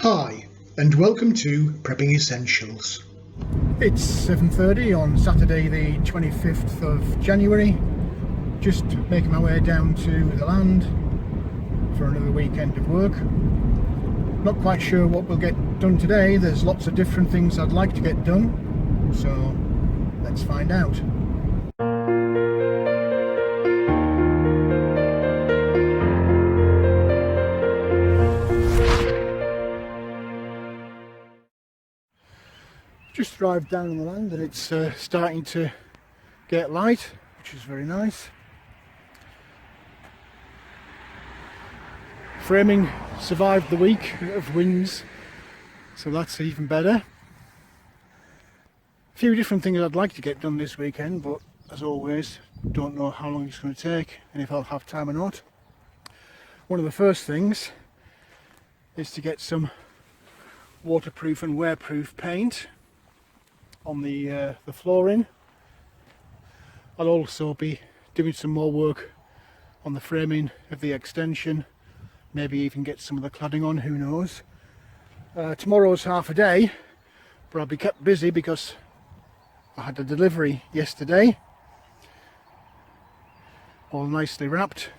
Hi, and welcome to Prepping Essentials. It's 7:30 on Saturday the 25th of January. Just making my way down to the land for another weekend of work. Not quite sure what we'll get done today. There's lots of different things I'd like to get done, so let's find out. Just arrived down on the land and it's starting to get light, which is very nice. Framing survived the week of winds, so that's even better. A few different things I'd like to get done this weekend, but as always, don't know how long it's going to take and if I'll have time or not. One of the first things is to get some waterproof and wearproof paint on the flooring. I'll also be doing some more work on the framing of the extension, maybe even get some of the cladding on, who knows. Tomorrow's half a day, but I'll be kept busy because I had a delivery yesterday, all nicely wrapped.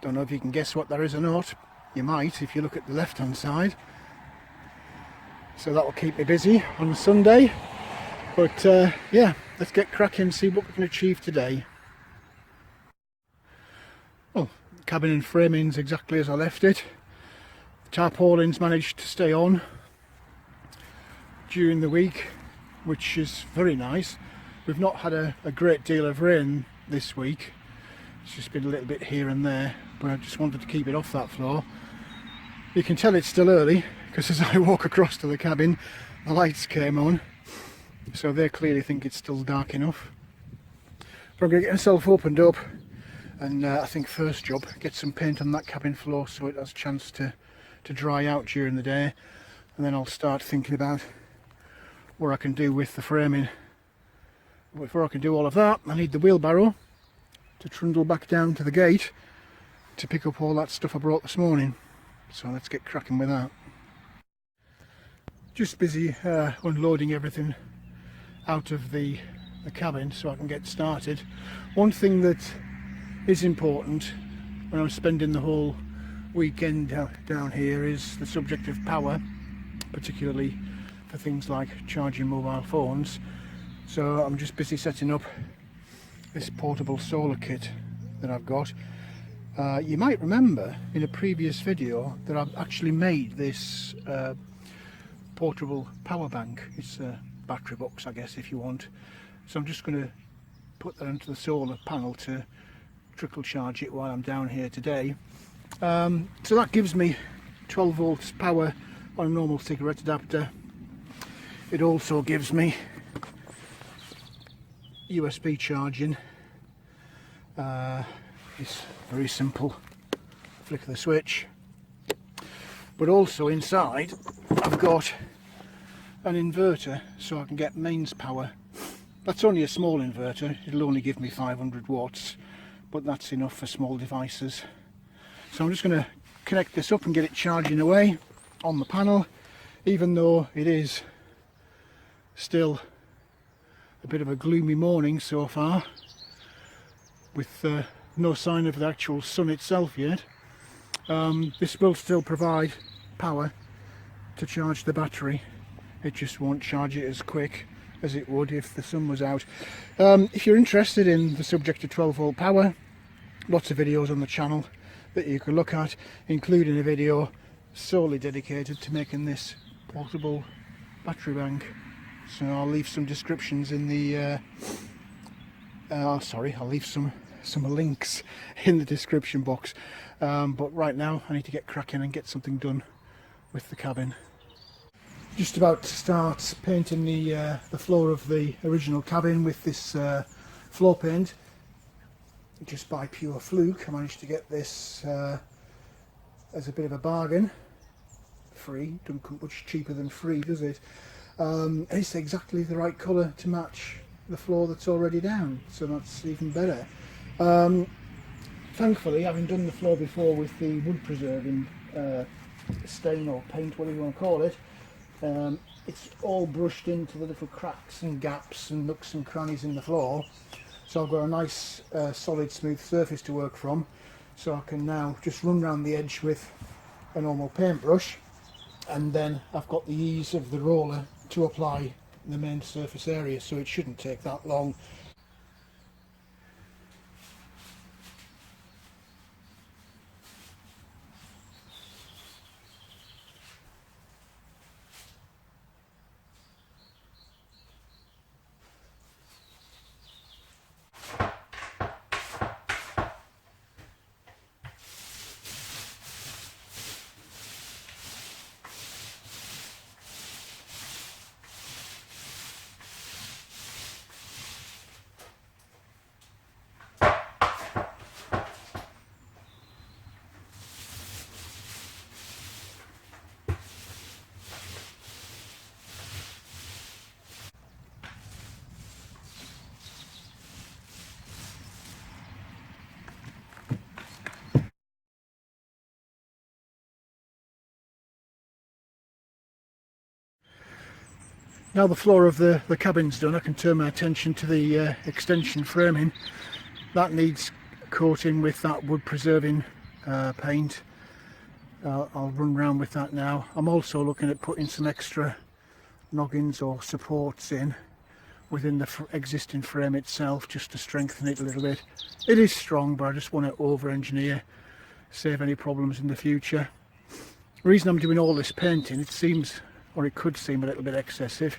Don't know if you can guess what that is or not. You might if you look at the left hand side. So that will keep me busy on Sunday. But yeah, let's get cracking and see what we can achieve today. Oh, cabin and framing's exactly as I left it. The tarpaulins managed to stay on during the week, which is very nice. We've not had a great deal of rain this week. It's just been a little bit here and there, but I just wanted to keep it off that floor. You can tell it's still early because as I walk across to the cabin, the lights came on. So they clearly think it's still dark enough. But I'm going to get myself opened up and I think first job, get some paint on that cabin floor so it has a chance to dry out during the day, and then I'll start thinking about what I can do with the framing. Before I can do all of that, I need the wheelbarrow to trundle back down to the gate to pick up all that stuff I brought this morning. So let's get cracking with that. Just busy unloading everything out of the cabin so I can get started. One thing that is important when I'm spending the whole weekend down here is the subject of power, particularly for things like charging mobile phones. So I'm just busy setting up this portable solar kit that I've got. You might remember in a previous video that I've actually made this portable power bank. It's a battery box, I guess, if you want. So I'm just going to put that into the solar panel to trickle charge it while I'm down here today. So that gives me 12 volts power on a normal cigarette adapter. It also gives me USB charging. It's very simple, flick of the switch. But also inside I've got an inverter so I can get mains power. That's only a small inverter, it'll only give me 500 watts, but that's enough for small devices. So I'm just going to connect this up and get it charging away on the panel, even though it is still a bit of a gloomy morning so far, with no sign of the actual sun itself yet. This will still provide power to charge the battery. It just won't charge it as quick as it would if the sun was out. If you're interested in the subject of 12 volt power, lots of videos on the channel that you can look at, including a video solely dedicated to making this portable battery bank. So I'll leave some descriptions in the I'll leave some links in the description box, but right now I need to get cracking and get something done with the cabin. Just about to start painting the floor of the original cabin with this floor paint. Just by pure fluke I managed to get this as a bit of a bargain. Free, don't come much cheaper than free, does it? And it's exactly the right colour to match the floor that's already down, so that's even better. Thankfully, having done the floor before with the wood preserving stain or paint, whatever you want to call it. It's all brushed into the little cracks and gaps and nooks and crannies in the floor, so I've got a nice solid smooth surface to work from, so I can now just run around the edge with a normal paintbrush, and then I've got the ease of the roller to apply the main surface area, so it shouldn't take that long. Now the floor of the cabin's done, I can turn my attention to the extension framing. That needs coating with that wood preserving paint. I'll run around with that now. I'm also looking at putting some extra noggins or supports in within the existing frame itself, just to strengthen it a little bit. It is strong, but I just want to over engineer, save any problems in the future. The reason I'm doing all this painting, it seems, or it could seem a little bit excessive,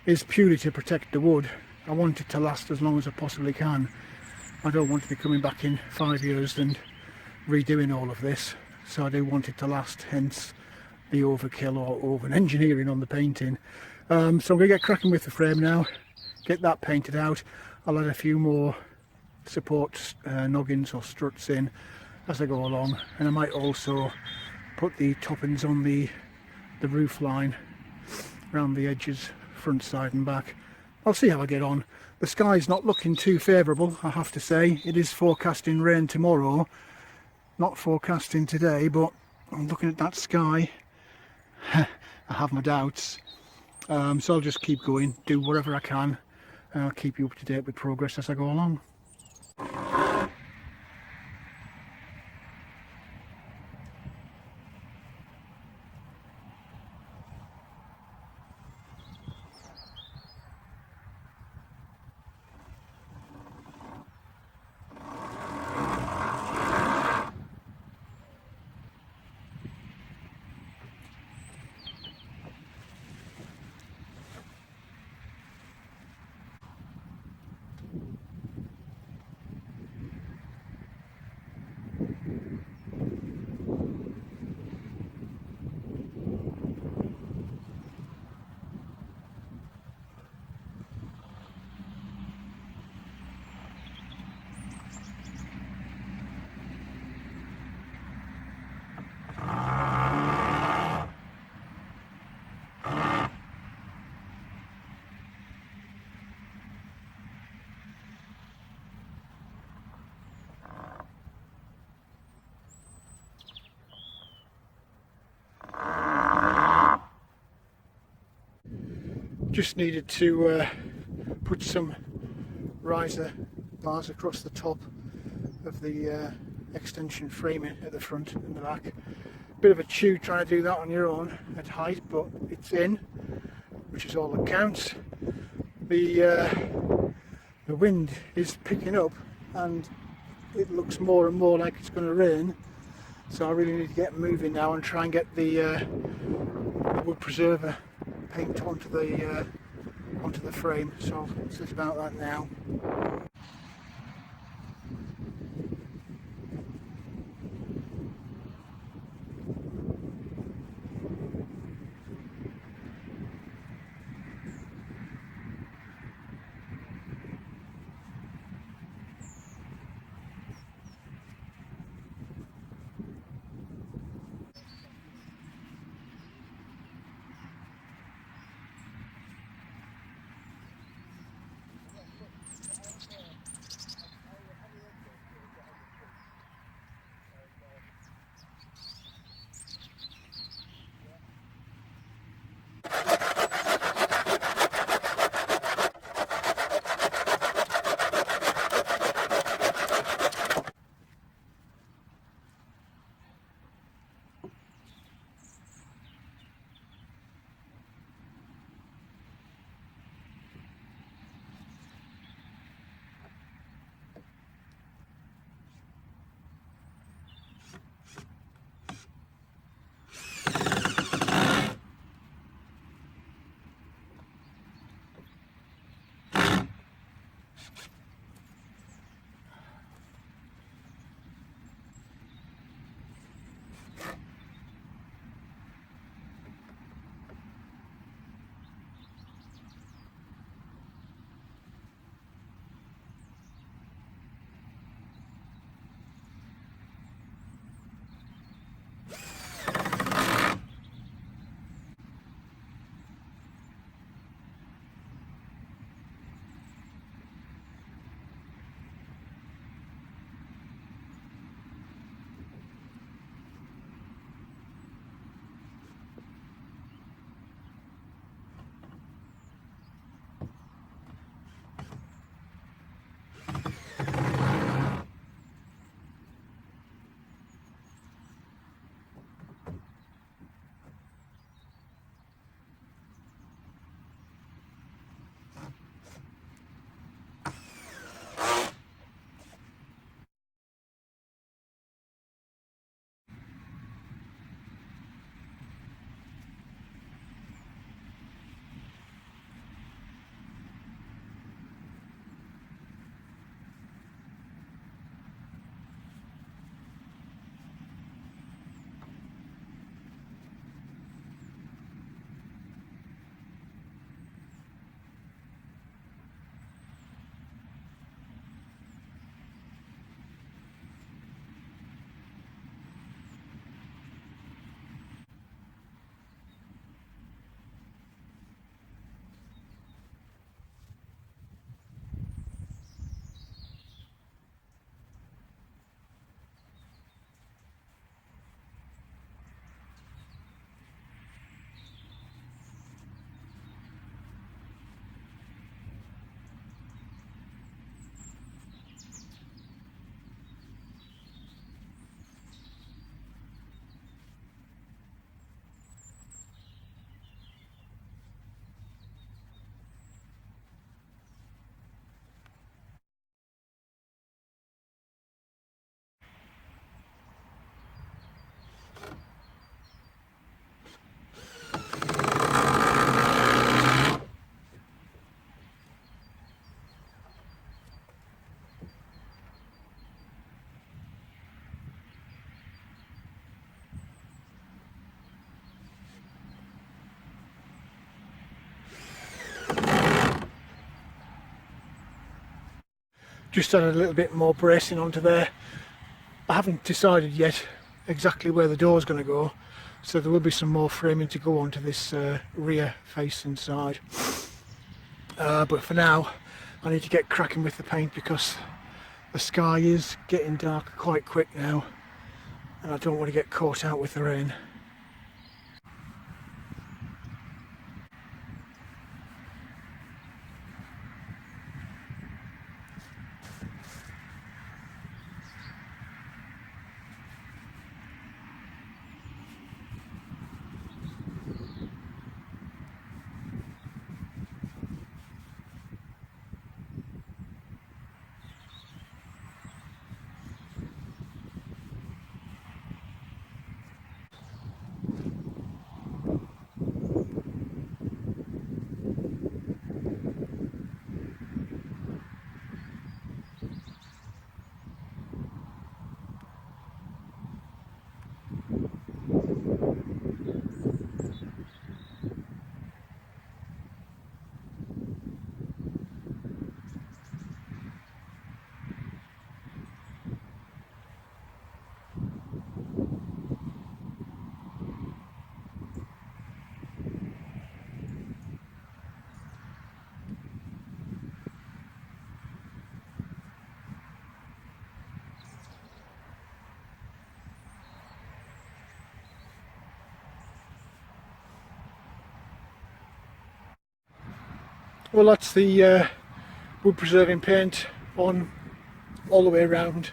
is purely to protect the wood. I want it to last as long as I possibly can. I don't want to be coming back in 5 years and redoing all of this, so I do want it to last, hence the overkill or over engineering on the painting. So I'm going to get cracking with the frame now, get that painted out. I'll add a few more support noggins or struts in as I go along, and I might also put the toppings on the roof line around the edges, front, side and back. I'll see how I get on. The sky's not looking too favourable, I have to say. It is forecasting rain tomorrow, not forecasting today, but I'm looking at that sky. I have my doubts, so I'll just keep going, do whatever I can, and I'll keep you up to date with progress as I go along. Just needed to put some riser bars across the top of the extension framing at the front and the back. Bit of a chew trying to do that on your own at height, but it's in, which is all that counts. The wind is picking up and it looks more and more like it's going to rain, so I really need to get moving now and try and get the wood preserver paint onto the frame, so I'll set about that now. just add a little bit more bracing onto there. I haven't decided yet exactly where the door is going to go, so there will be some more framing to go onto this rear facing side. But for now I need to get cracking with the paint because the sky is getting dark quite quick now and I don't want to get caught out with the rain. Well, that's the wood preserving paint on all the way around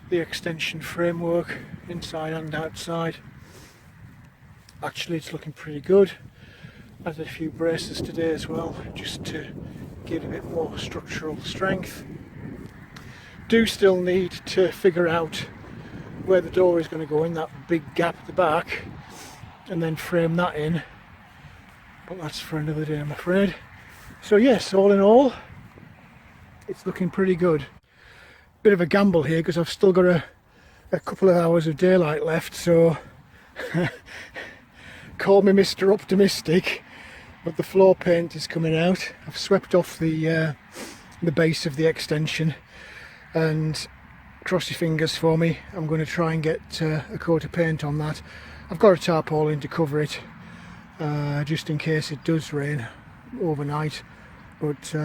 the extension framework, inside and outside. Actually, it's looking pretty good. Added a few braces today as well, just to give a bit more structural strength. Do still need to figure out where the door is going to go in that big gap at the back and then frame that in, but that's for another day, I'm afraid. So yes, all in all, it's looking pretty good. Bit of a gamble here because I've still got a couple of hours of daylight left, so call me Mr. Optimistic, but the floor paint is coming out. I've swept off the base of the extension, and cross your fingers for me, I'm going to try and get a coat of paint on that. I've got a tarpaulin to cover it, just in case it does rain overnight, but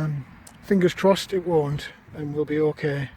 fingers crossed it won't and we'll be okay.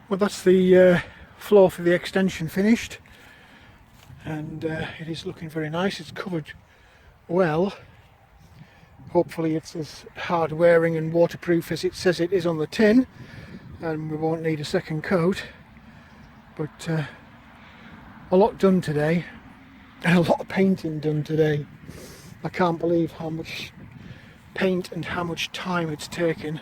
Well, that's the floor for the extension finished, and it is looking very nice. It's covered well. Hopefully it's as hard wearing and waterproof as it says it is on the tin, and we won't need a second coat. But a lot done today, and a lot of painting done today. I can't believe how much paint and how much time it's taken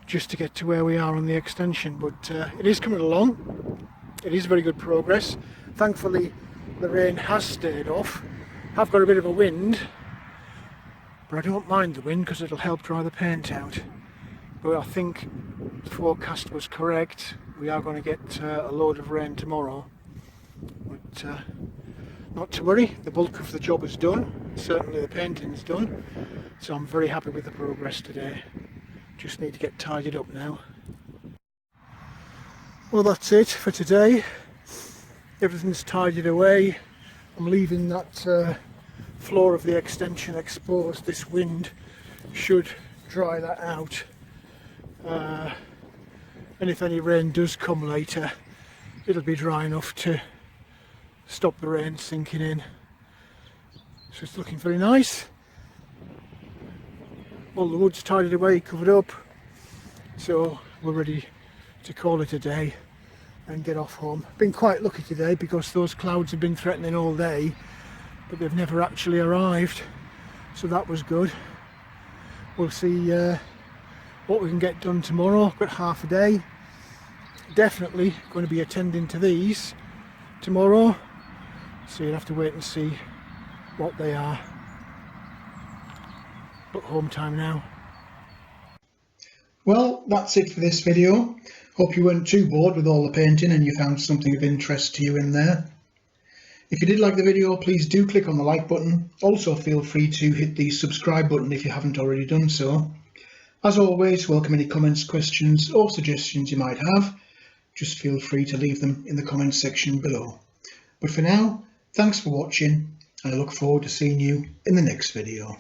just to get to where we are on the extension, but it is coming along. It is very good progress. Thankfully the rain has stayed off. I've got a bit of a wind, but I don't mind the wind because it'll help dry the paint out. But I think the forecast was correct. We are going to get a load of rain tomorrow, but not to worry, the bulk of the job is done. Certainly the painting's done, so I'm very happy with the progress today. Just need to get tidied up now. Well, that's it for today. Everything's tidied away. I'm leaving that floor of the extension exposed. This wind should dry that out. And if any rain does come later, it'll be dry enough to stop the rain sinking in. So it's looking very nice. All the wood's tidied away, covered up, so we're ready to call it a day and get off home. Been quite lucky today because those clouds have been threatening all day, but they've never actually arrived, so that was good. We'll see what we can get done tomorrow. Got half a day. Definitely going to be attending to these tomorrow, so you'll have to wait and see what they are. But home time now. Well, that's it for this video. Hope you weren't too bored with all the painting and you found something of interest to you in there. If you did like the video, please do click on the like button. Also feel free to hit the subscribe button if you haven't already done so. As always, welcome any comments, questions or suggestions you might have. Just feel free to leave them in the comments section below. But for now, thanks for watching, and I look forward to seeing you in the next video.